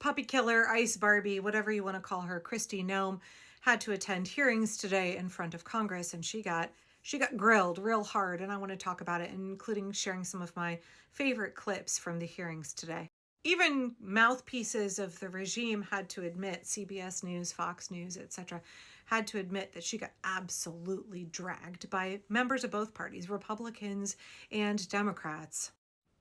puppy killer, Ice Barbie, whatever you want to call her, Kristi Noem, had to attend hearings today in front of Congress, and she got grilled real hard, and I want to talk about it, including sharing some of my favorite clips from the hearings today. Even mouthpieces of the regime had to admit, CBS News, Fox News, etc., had to admit that she got absolutely dragged by members of both parties, Republicans and Democrats.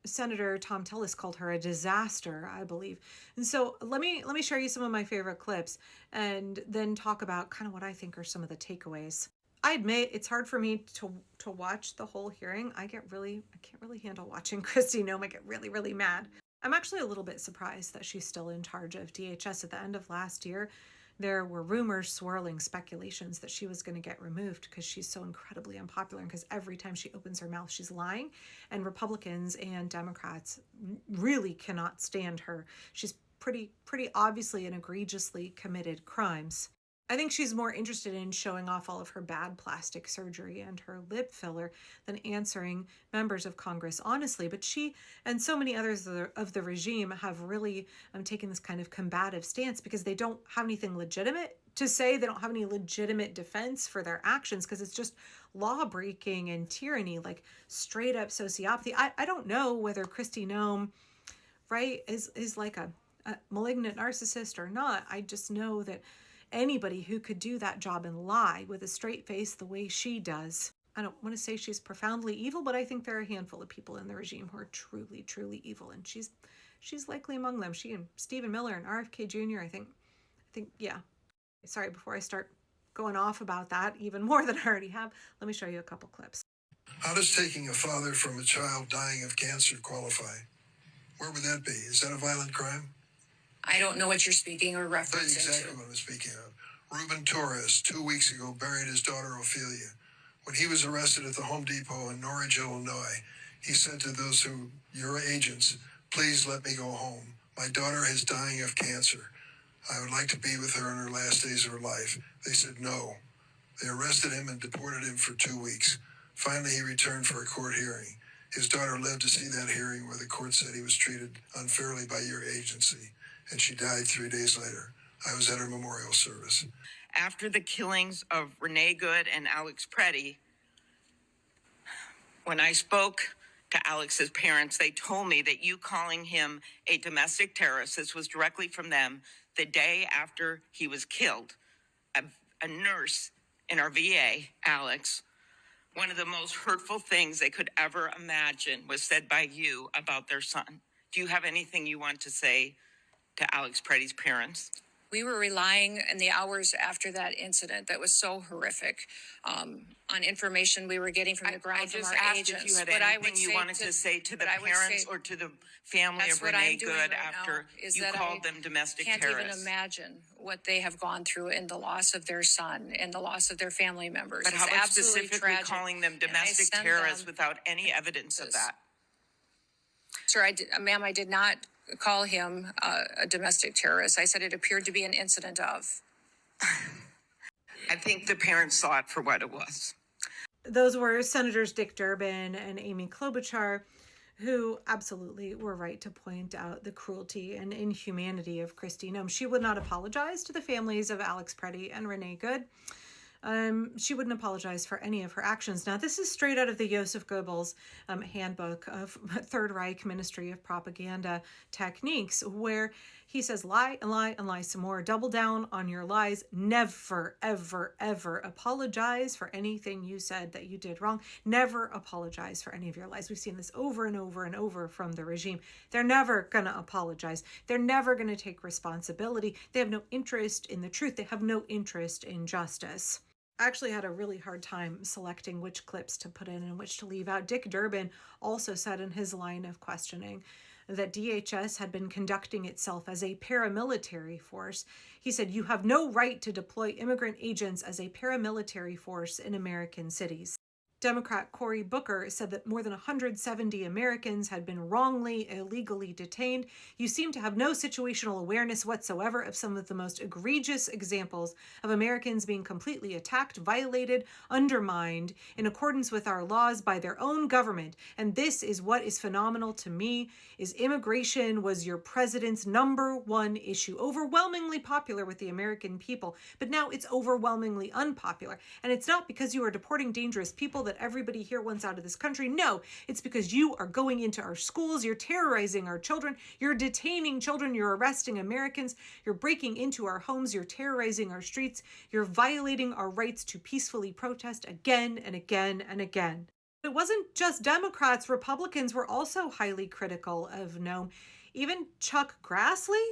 Senator Tom Tillis called her a disaster, I believe. And so let me share you some of my favorite clips and then talk about kind of what I think are some of the takeaways. I admit it's hard for me to watch the whole hearing. I can't really handle watching Kristi Noem. I get really mad. I'm actually a little bit surprised that she's still in charge of DHS. At the end of last year, there were rumors, swirling speculations that she was going to get removed because she's so incredibly unpopular and because every time she opens her mouth, she's lying. And Republicans and Democrats really cannot stand her. She's pretty obviously and egregiously committed crimes. I think she's more interested in showing off all of her bad plastic surgery and her lip filler than answering members of Congress honestly. But she and so many others of the regime have really taken this kind of combative stance because they don't have anything legitimate to say. They don't have any legitimate defense for their actions because it's just law breaking and tyranny, like straight up sociopathy. I don't know whether Kristi Noem, right, is like a malignant narcissist or not. I just know that anybody who could do that job and lie with a straight face the way she does, I don't want to say she's profoundly evil, but I think there are a handful of people in the regime who are truly evil, and she's likely among them. She and Stephen Miller and RFK Jr., I think, yeah. Sorry, before I start going off about that even more than I already have, let me show you a couple clips. How does taking a father from a child dying of cancer qualify? Where would that be? Is that a violent crime? I don't know what you're speaking or referencing That's exactly what I'm speaking of. Ruben Torres, 2 weeks ago, buried his daughter Ophelia. When he was arrested at the Home Depot in Norridge, Illinois, he said to those your agents, "Please let me go home. My daughter is dying of cancer. I would like to be with her in her last days of her life." They said no. They arrested him and deported him for 2 weeks. Finally, he returned for a court hearing. His daughter lived to see that hearing where the court said he was treated unfairly by your agency, and she died 3 days later. I was at her memorial service. After the killings of Renee Good and Alex Preddy, when I spoke to Alex's parents, they told me that you calling him a domestic terrorist, this was directly from them, the day after he was killed. A nurse in our VA, Alex, one of the most hurtful things they could ever imagine was said by you about their son. Do you have anything you want to say to Alex Preddy's parents? We were relying in the hours after that incident that was so horrific on information we were getting from the ground from our agents. I just asked if you had anything you wanted to say to the parents or to the family of Renee Good after you called them domestic terrorists. I can't even imagine what they have gone through in the loss of their son and the loss of their family members. But how about specifically calling them domestic terrorists without any evidence of that? Sir, ma'am, I did not call him a domestic terrorist. I said it appeared to be an incident of. I think the parents saw it for what it was. Those were Senators Dick Durbin and Amy Klobuchar, who absolutely were right to point out the cruelty and inhumanity of Kristi Noem. She would not apologize to the families of Alex Preddy and Renee Good. She wouldn't apologize for any of her actions. Now, this is straight out of the Joseph Goebbels handbook of Third Reich Ministry of Propaganda Techniques, where he says, lie and lie and lie some more. Double down on your lies. Never, ever apologize for anything you said that you did wrong. Never apologize for any of your lies. We've seen this over and over and over from the regime. They're never going to apologize. They're never going to take responsibility. They have no interest in the truth. They have no interest in justice. I actually had a really hard time selecting which clips to put in and which to leave out. Dick Durbin also said in his line of questioning that DHS had been conducting itself as a paramilitary force. He said, "You have no right to deploy immigrant agents as a paramilitary force in American cities." Democrat Cory Booker said that more than 170 Americans had been wrongly, illegally detained. You seem to have no situational awareness whatsoever of some of the most egregious examples of Americans being completely attacked, violated, undermined in accordance with our laws by their own government. And this is what is phenomenal to me, is immigration was your president's number one issue, overwhelmingly popular with the American people, but now it's overwhelmingly unpopular. And it's not because you are deporting dangerous people that everybody here wants out of this country. No, it's because you are going into our schools, you're terrorizing our children, you're detaining children, you're arresting Americans, you're breaking into our homes, you're terrorizing our streets, you're violating our rights to peacefully protest again and again and again. It wasn't just Democrats. Republicans were also highly critical of Noem. Even Chuck Grassley,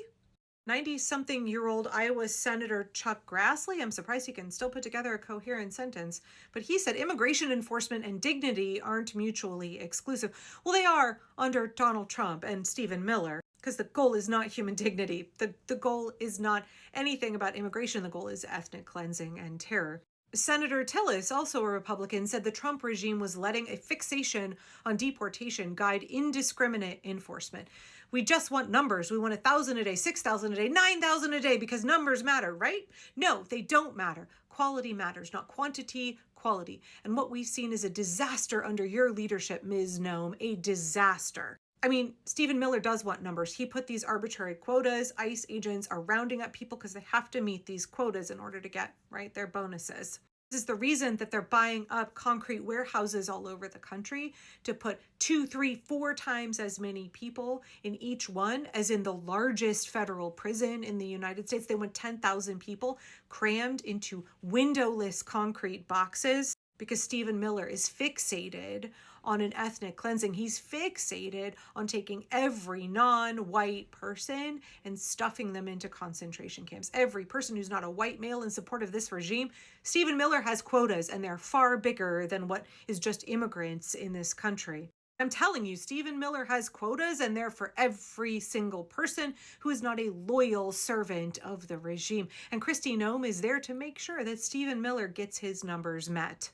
90-something-year-old Iowa Senator Chuck Grassley, I'm surprised he can still put together a coherent sentence, but he said immigration enforcement and dignity aren't mutually exclusive. Well, they are under Donald Trump and Stephen Miller, because the goal is not human dignity. The goal is not anything about immigration. The goal is ethnic cleansing and terror. Senator Tillis, also a Republican, said the Trump regime was letting a fixation on deportation guide indiscriminate enforcement. We just want numbers. We want 1,000 a day, 6,000 a day, 9,000 a day because numbers matter, right? No, they don't matter. Quality matters, not quantity, quality. And what we've seen is a disaster under your leadership, Ms. Noem, a disaster. I mean, Stephen Miller does want numbers. He put these arbitrary quotas. ICE agents are rounding up people because they have to meet these quotas in order to get, right, their bonuses. This is the reason that they're buying up concrete warehouses all over the country to put 2, 3, 4 times as many people in each one as in the largest federal prison in the United States. They want 10,000 people crammed into windowless concrete boxes because Stephen Miller is fixated on an ethnic cleansing. He's fixated on taking every non-white person and stuffing them into concentration camps. Every person who's not a white male in support of this regime. Stephen Miller has quotas, and they're far bigger than what is just immigrants in this country. I'm telling you, Stephen Miller has quotas, and they're for every single person who is not a loyal servant of the regime. And Kristi Noem is there to make sure that Stephen Miller gets his numbers met.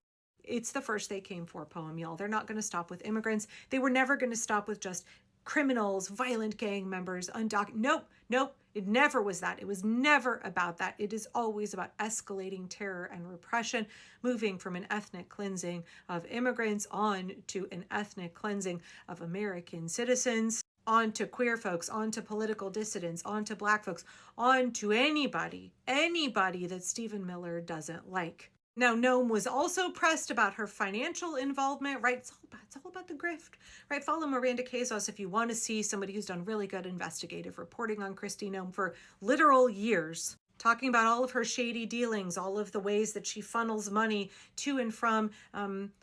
It's the first they came for, poem, y'all. They're not going to stop with immigrants. They were never going to stop with just criminals, violent gang members, Nope. It never was that. It was never about that. It is always about escalating terror and repression, moving from an ethnic cleansing of immigrants on to an ethnic cleansing of American citizens, on to queer folks, on to political dissidents, on to Black folks, on to anybody that Stephen Miller doesn't like. Now, Noem was also pressed about her financial involvement, right? It's all about the grift, right? Follow Miranda Kazos if you want to see somebody who's done really good investigative reporting on Kristi Noem for literal years, talking about all of her shady dealings, all of the ways that she funnels money to and from,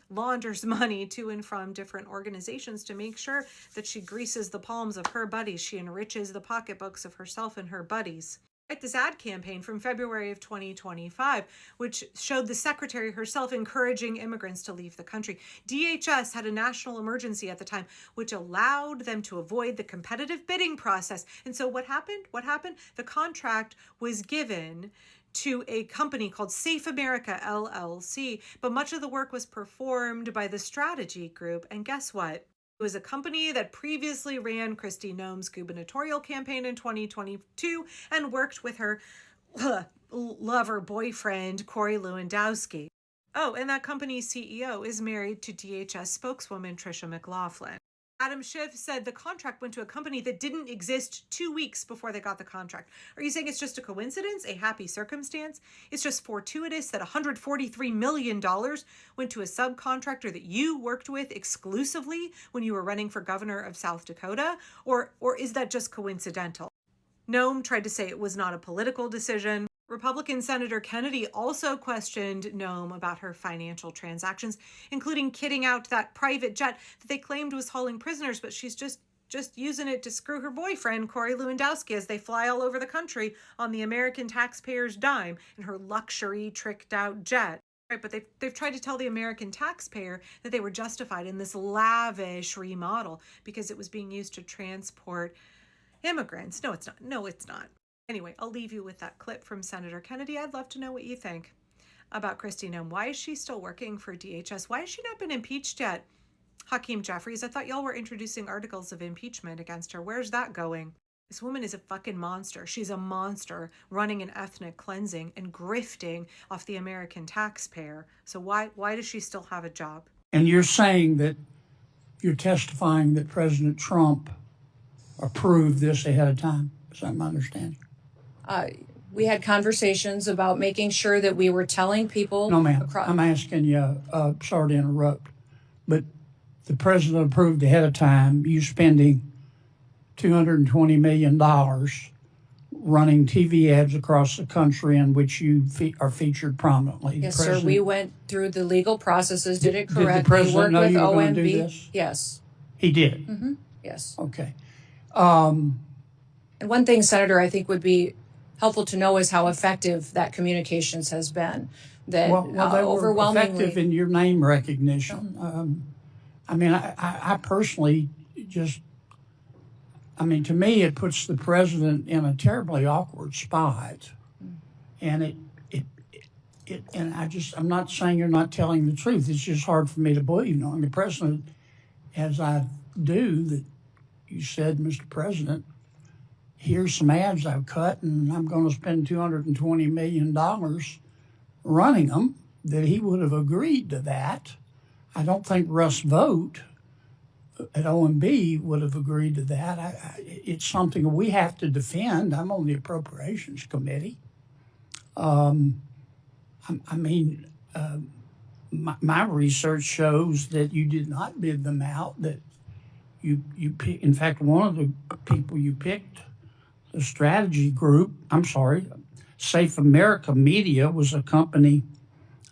launders money to and from different organizations to make sure that she greases the palms of her buddies. She enriches the pocketbooks of herself and her buddies. This ad campaign from February of 2025, which showed the secretary herself encouraging immigrants to leave the country. DHS had a national emergency at the time, which allowed them to avoid the competitive bidding process. And so what happened? The contract was given to a company called Safe America, LLC, but much of the work was performed by the Strategy Group. And guess what? It was a company that previously ran Kristi Noem's gubernatorial campaign in 2022 and worked with her lover boyfriend, Corey Lewandowski. Oh, and that company's CEO is married to DHS spokeswoman Tricia McLaughlin. Adam Schiff said the contract went to a company that didn't exist 2 weeks before they got the contract. Are you saying it's just a coincidence, a happy circumstance? It's just fortuitous that $143 million went to a subcontractor that you worked with exclusively when you were running for governor of South Dakota? Or is that just coincidental? Noem tried to say it was not a political decision. Republican Senator Kennedy also questioned Noem about her financial transactions, including kitting out that private jet that they claimed was hauling prisoners, but she's just using it to screw her boyfriend, Corey Lewandowski, as they fly all over the country on the American taxpayer's dime in her luxury, tricked-out jet. Right, but they've tried to tell the American taxpayer that they were justified in this lavish remodel because it was being used to transport immigrants. No, it's not. Anyway, I'll leave you with that clip from Senator Kennedy. I'd love to know what you think. about Kristi Noem. Why is she still working for DHS? Why has she not been impeached yet? Hakeem Jeffries, I thought y'all were introducing articles of impeachment against her. Where's that going? This woman is a fucking monster. She's a monster running an ethnic cleansing and grifting off the American taxpayer. So why does she still have a job? And you're saying that you're testifying that President Trump approved this ahead of time. Is that my understanding? We had conversations about making sure that we were telling people. No, ma'am. I'm asking you, sorry to interrupt, but the president approved ahead of time you spending $220 million running TV ads across the country in which you are featured prominently. Yes, sir. We went through the legal processes, did it Did the correctly, president worked know with you were going to do OMB. this? Yes. He did? Mm-hmm. Yes. Okay. And one thing, Senator, I think would be helpful to know is how effective that communications has been. That Well, they were overwhelmingly effective in your name recognition. I mean, I personally just, I mean, to me, it puts the president in a terribly awkward spot. And and I'm not saying you're not telling the truth. It's just hard for me to believe, knowing the president, as I do, that you said, Mr. President, here's some ads I've cut and I'm going to spend $220 million running them, that he would have agreed to that. I don't think Russ Vogt at OMB would have agreed to that. It's something we have to defend. I'm on the Appropriations Committee. My research shows that you did not bid them out, that you in fact, one of the people you picked, the strategy group, Safe America Media was a company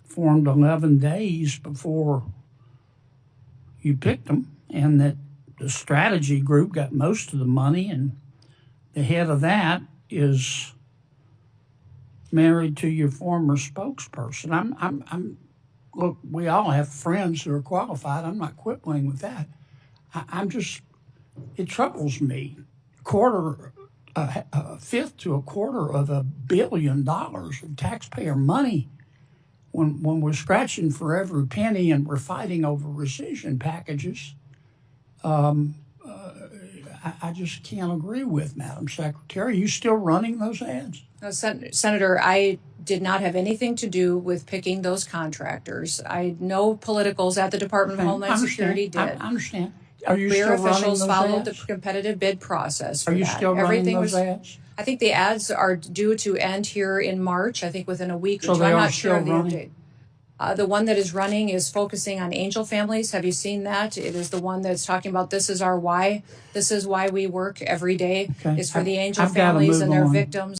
formed 11 days before you picked them, and that the strategy group got most of the money, and the head of that is married to your former spokesperson. Look, we all have friends who are qualified. I'm not quibbling with that. It troubles me. A fifth to a quarter of $1 billion of taxpayer money when we're scratching for every penny and we're fighting over rescission packages. I just can't agree with Madam Secretary. Are you still running those ads? No, Senator, I did not have anything to do with picking those contractors. I know politicals at the Department of Homeland Security did. I understand. Are you Career still running officials those followed ads? the competitive bid process for Are you that. still running Everything those was, ads? I think the ads are due to end here in March, I think within a week or So two. they I'm are not sure of the still running? update. The one that is running is focusing on angel families. Have you seen that? It is the one that's talking about this is our why. This is why we work every day. Okay. Is for the angel I've gotta families move and their on. victims.